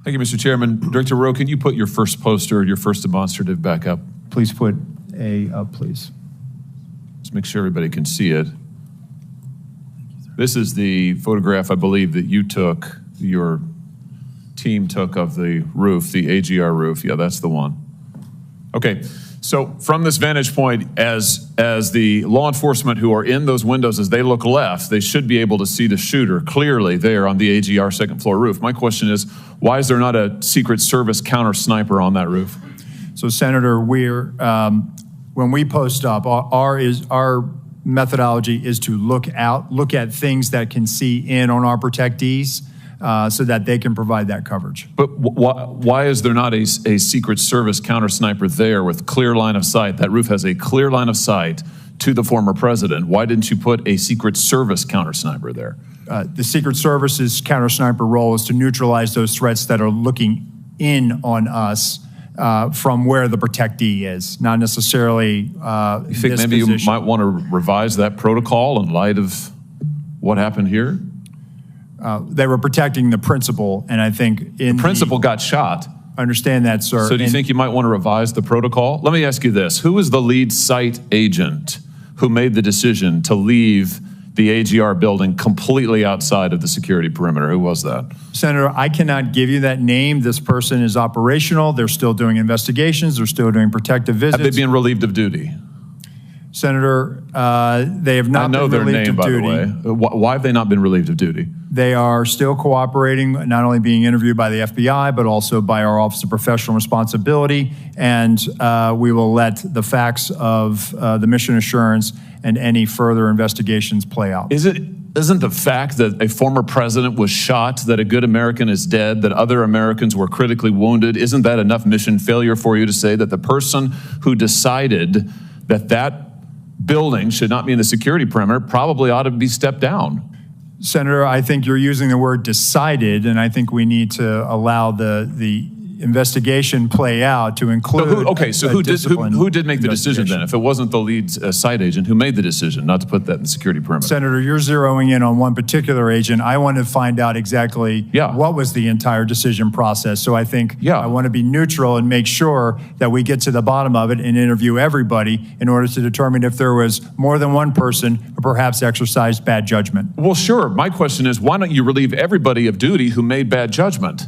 Thank you, Mr. Chairman. Director Rowe, can you put your first poster, your first demonstrative back up? Please put A up, please. Let's make sure everybody can see it. This is the photograph, I believe, that you took, your team took of the roof, the AGR roof. Yeah, that's the one. Okay, so from this vantage point, as the law enforcement who are in those windows, as they look left, they should be able to see the shooter clearly there on the AGR second floor roof. My question is, why is there not a Secret Service counter sniper on that roof? So, Senator, when we post up, our methodology is to look at things that can see in on our protectees so that they can provide that coverage. But why is there not a Secret Service counter sniper there with clear line of sight? That roof has a clear line of sight to the former president. Why didn't you put a Secret Service counter sniper there? The Secret Service's counter sniper role is to neutralize those threats that are looking in on us from where the protectee is, not necessarily you think maybe position. You might want to revise that protocol in light of what happened here? They were protecting the principal, and I think the principal got shot. I understand that, sir. So do you think you might want to revise the protocol? Let me ask you this. Who was the lead site agent who made the decision to leave the AGR building completely outside of the security perimeter? Who was that? Senator, I cannot give you that name. This person is operational. They're still doing investigations. They're still doing protective visits. Have they been relieved of duty? Senator, they have not been relieved of duty. I know their name, by the way. Why have they not been relieved of duty? They are still cooperating, not only being interviewed by the FBI, but also by our Office of Professional Responsibility. And we will let the facts of the mission assurance and any further investigations play out. Isn't the fact that a former president was shot, that a good American is dead, that other Americans were critically wounded, isn't that enough mission failure for you to say that the person who decided that building should not be in the security perimeter probably ought to be stepped down? Senator, I think you're using the word decided, and I think we need to allow the investigation play out to include. So who did make the decision then? If it wasn't the lead site agent, who made the decision not to put that in the security perimeter? Senator, you're zeroing in on one particular agent. I want to find out exactly what was the entire decision process. So I think I want to be neutral and make sure that we get to the bottom of it and interview everybody in order to determine if there was more than one person who perhaps exercised bad judgment. Well, sure. My question is, why don't you relieve everybody of duty who made bad judgment?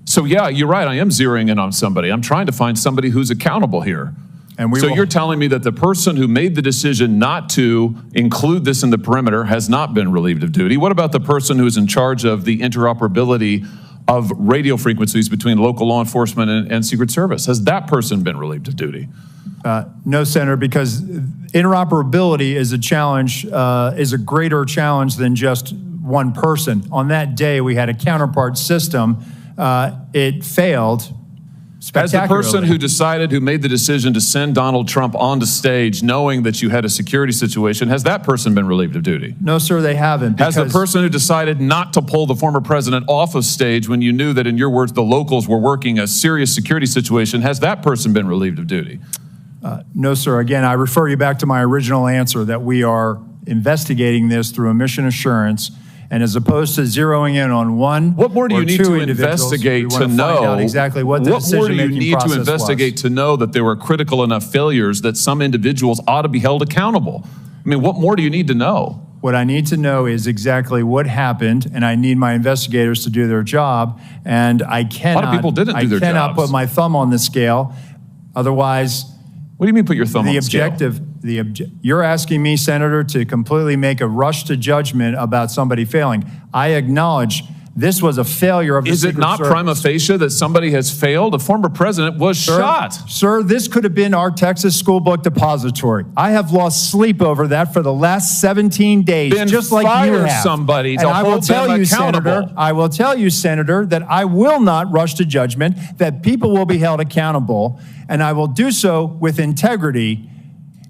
So yeah, you're right, I am zeroing in on somebody. I'm trying to find somebody who's accountable here. So you're telling me that the person who made the decision not to include this in the perimeter has not been relieved of duty. What about the person who's in charge of the interoperability of radio frequencies between local law enforcement and Secret Service? Has that person been relieved of duty? No, Senator, because interoperability is a challenge, is a greater challenge than just one person. On that day, we had a counterpart system. It failed spectacularly. As the person who made the decision to send Donald Trump onto stage knowing that you had a security situation, has that person been relieved of duty? No, sir, they haven't. Has the person who decided not to pull the former president off of stage when you knew that, in your words, the locals were working a serious security situation, has that person been relieved of duty? No, sir. Again, I refer you back to my original answer that we are investigating this through a mission assurance. And as opposed to zeroing in on one, what more do you need to investigate to know exactly what the decision-making process was? What more do you need to investigate to know that there were critical enough failures that some individuals ought to be held accountable? I mean, what more do you need to know? What I need to know is exactly what happened, and I need my investigators to do their job. And I cannot. A lot of people didn't do their jobs. I cannot put my thumb on the scale, otherwise. What do you mean put your thumb on the scale? You're asking me, Senator, to completely make a rush to judgment about somebody failing. I acknowledge this was a failure of the Secret Service. Is it not prima facie that somebody has failed? A former president was shot. Sir, this could have been our Texas school book depository. I have lost sleep over that for the last 17 days, just like you have. Somebody to hold them accountable. I will tell you, Senator, that I will not rush to judgment, that people will be held accountable, and I will do so with integrity.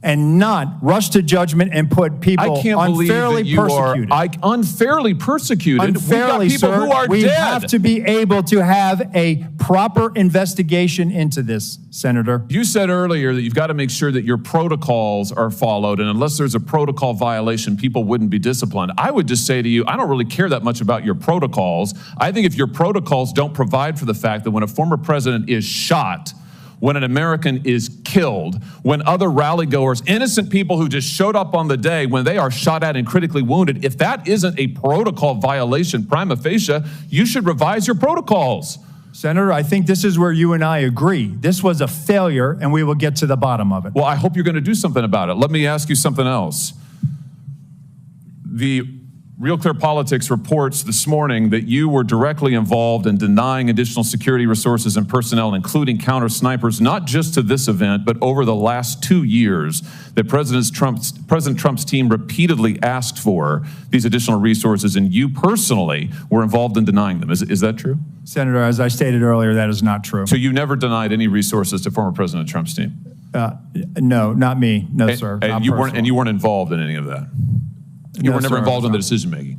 and not rush to judgment and put people unfairly persecuted. Unfairly persecuted? Unfairly, We've got people who are we dead. have to be able to have a proper investigation into this, Senator. You said earlier that you've got to make sure that your protocols are followed, and unless there's a protocol violation, people wouldn't be disciplined. I would just say to you, I don't really care that much about your protocols. I think if your protocols don't provide for the fact that when a former president is shot, when an American is killed, when other rally-goers, innocent people who just showed up on the day, when they are shot at and critically wounded, if that isn't a protocol violation prima facie, you should revise your protocols. Senator, I think this is where you and I agree. This was a failure, and we will get to the bottom of it. Well, I hope you're going to do something about it. Let me ask you something else. The Real Clear Politics reports this morning that you were directly involved in denying additional security resources and personnel, including counter-snipers, not just to this event, but over the last 2 years, that President Trump's team repeatedly asked for these additional resources, and you personally were involved in denying them. Is that true? Senator, as I stated earlier, that is not true. So you never denied any resources to former President Trump's team? No, not me. No, sir. And you weren't involved in any of that? You were never involved in the decision-making?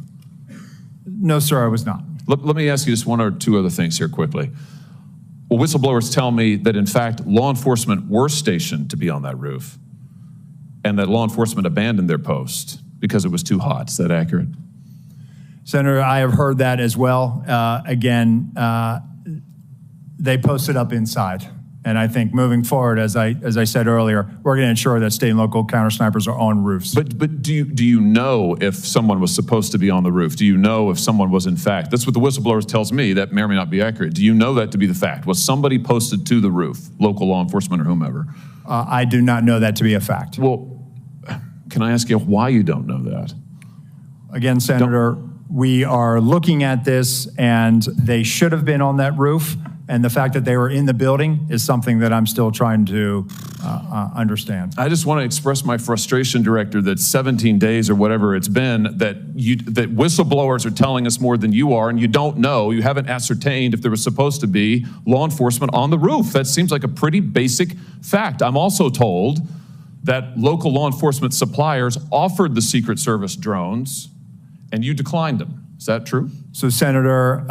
No, sir, I was not. Let me ask you just one or two other things here quickly. Well, whistleblowers tell me that, in fact, law enforcement were stationed to be on that roof and that law enforcement abandoned their post because it was too hot. Is that accurate? Senator, I have heard that as well. Again, they posted up inside. And I think moving forward, as I said earlier, we're going to ensure that state and local counter-snipers are on roofs. But do you know if someone was supposed to be on the roof? Do you know if someone was in fact? That's what the whistleblowers tells me. That may or may not be accurate. Do you know that to be the fact? Was somebody posted to the roof, local law enforcement or whomever? I do not know that to be a fact. Well, can I ask you why you don't know that? Again, Senator, we are looking at this, and they should have been on that roof. And the fact that they were in the building is something that I'm still trying to understand. I just want to express my frustration, Director, that 17 days or whatever it's been, that whistleblowers are telling us more than you are, and you don't know, you haven't ascertained if there was supposed to be law enforcement on the roof. That seems like a pretty basic fact. I'm also told that local law enforcement suppliers offered the Secret Service drones, and you declined them. Is that true? So, Senator,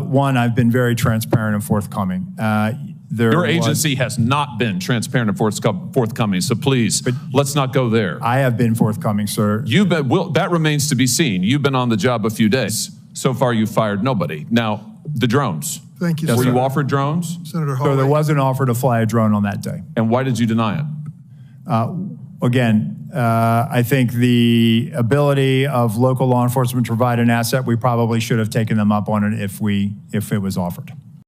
one, I've been very transparent and forthcoming. Your agency has not been transparent and forthcoming, so please, let's not go there. I have been forthcoming, sir. That remains to be seen. You've been on the job a few days. So far, you've fired nobody. Now, the drones. Thank you, Were you offered drones? Senator Hawley. So there was an offer to fly a drone on that day. And why did you deny it? Again, I think the ability of local law enforcement to provide an asset, we probably should have taken them up on it if it was offered.